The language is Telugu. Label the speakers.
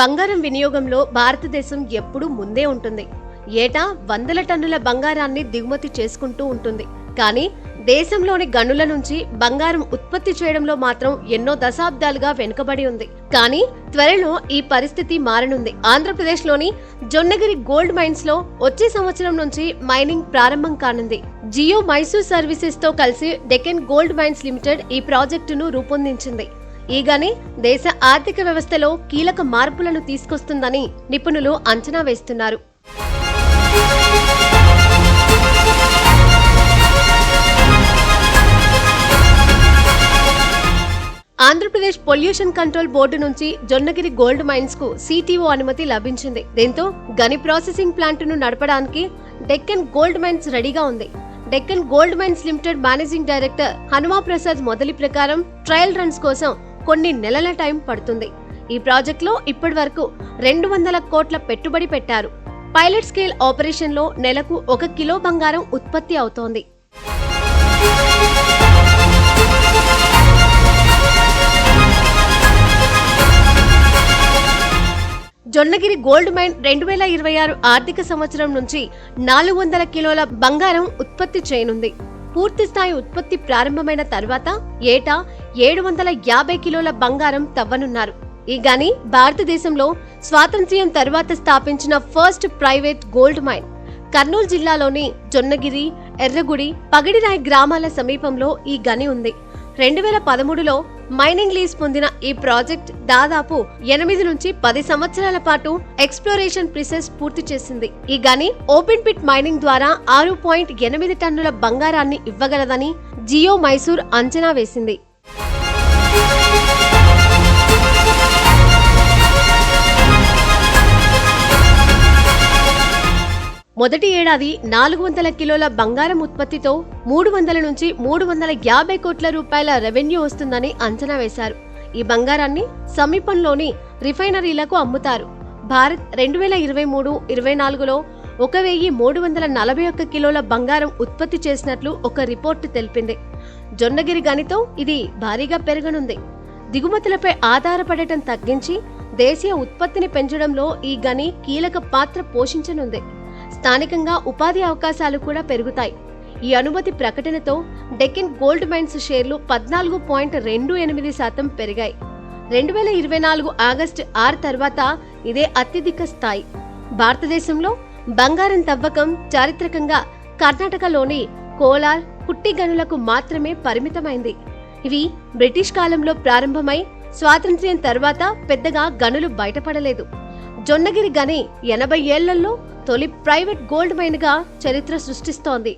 Speaker 1: బంగారం వినియోగంలో భారతదేశం ఎప్పుడూ ముందే ఉంటుంది. ఏటా వందల టన్నుల బంగారాన్ని దిగుమతి చేసుకుంటూ ఉంటుంది. కానీ దేశంలోని గనుల నుంచి బంగారం ఉత్పత్తి చేయడంలో మాత్రం ఎన్నో దశాబ్దాలుగా వెనుకబడి ఉంది. కానీ త్వరలో ఈ పరిస్థితి మారనుంది. ఆంధ్రప్రదేశ్లోని జొన్నగిరి గోల్డ్ మైన్స్ లో వచ్చే సంవత్సరం నుంచి మైనింగ్ ప్రారంభం కానుంది. జియో మైసూర్ సర్వీసెస్ తో కలిసి డెక్కన్ గోల్డ్ మైన్స్ లిమిటెడ్ ఈ ప్రాజెక్టును రూపొందించింది. ఈ గని దేశ ఆర్థిక వ్యవస్థలో కీలక మార్పులను తీసుకొస్తుందని నిపుణులు అంచనా వేస్తున్నారు. ఆంధ్రప్రదేశ్ పొల్యూషన్ కంట్రోల్ బోర్డు నుంచి జొన్నగిరి గోల్డ్ మైన్స్ కు సిటిఓ అనుమతి లభించింది. దీంతో గని ప్రాసెసింగ్ ప్లాంట్ ను నడపడానికి డెక్కన్ గోల్డ్ మైన్స్ రెడీగా ఉంది. Deccan gold mines limited managing director Hanuma Prasad మొదలి ప్రకారం ట్రయల్ రన్స్ కోసం కొన్ని నెలల టైం పడుతుంది. ఈ ప్రాజెక్టులో ఇప్పటి వరకు 200 కోట్ల పెట్టుబడి పెట్టారు. పైలట్ స్కేల్ ఆపరేషన్ లో నెలకు 1 కిలో బంగారం ఉత్పత్తి అవుతోంది. జొన్నగిరి గోల్డ్ మైన్ 2026 ఆర్థిక సంవత్సరం నుంచి 400 కిలోల బంగారం ఉత్పత్తి చేయనుంది. పూర్తి స్థాయి ఉత్పత్తి ప్రారంభమైన తర్వాత ఏటా 750 కిలోల బంగారం తవ్వనున్నారు. ఈ గని భారతదేశంలో స్వాతంత్ర్యం తర్వాత స్థాపించిన first private gold mine. Kurnool జిల్లాలోని జొన్నగిరి, ఎర్రగుడి, పగడిరాయి గ్రామాల సమీపంలో ఈ గని ఉంది. 2013లో మైనింగ్ లీజ్ పొందిన ఈ ప్రాజెక్ట్ దాదాపు 8 నుంచి 10 సంవత్సరాల పాటు ఎక్స్ప్లోరేషన్ ప్రాసెస్ పూర్తి చేసింది. ఈ గని ఓపెన్ పిట్ మైనింగ్ ద్వారా 6.8 టన్నుల బంగారాన్ని ఇవ్వగలదని జియో మైసూర్ అంచనా వేసింది. మొదటి ఏడాది 400 కిలోల బంగారం ఉత్పత్తితో 300 నుంచి 350 కోట్ల రూపాయల రెవెన్యూ వస్తుందని అంచనా వేశారు. ఈ బంగారాన్ని సమీపంలోని రిఫైనరీలకు అమ్ముతారు. భారత్ 2023-24లో 1341 కిలోల బంగారం ఉత్పత్తి చేసినట్లు ఒక రిపోర్టు తెలిపింది. జొన్నగిరి గనితో ఇది భారీగా పెరగనుంది. దిగుమతులపై ఆధారపడటం తగ్గించి దేశీయ ఉత్పత్తిని పెంచడంలో ఈ గని కీలక పాత్ర పోషించనుంది. స్థానికంగా ఉపాధి అవకాశాలు కూడా పెరుగుతాయి. ఈ అనుమతి ప్రకటనతో డెక్కన్ గోల్డ్ మైన్స్ షేర్లు 14.28% పెరిగాయి. 2024 ఆగస్టు 6 తర్వాత ఇదే అత్యధిక స్థాయి. భారతదేశంలో బంగారం తవ్వకం చారిత్రకంగా కర్ణాటకలోని కోలార్, కుట్టి గనులకు మాత్రమే పరిమితమైంది. ఇవి బ్రిటిష్ కాలంలో ప్రారంభమై స్వాతంత్ర్యం తర్వాత పెద్దగా గనులు బయటపడలేదు. జొన్నగిరి గని 80 ఏళ్లలో తొలి ప్రైవేట్ గోల్డ్ మైన్ గా చరిత్ర సృష్టిస్తోంది.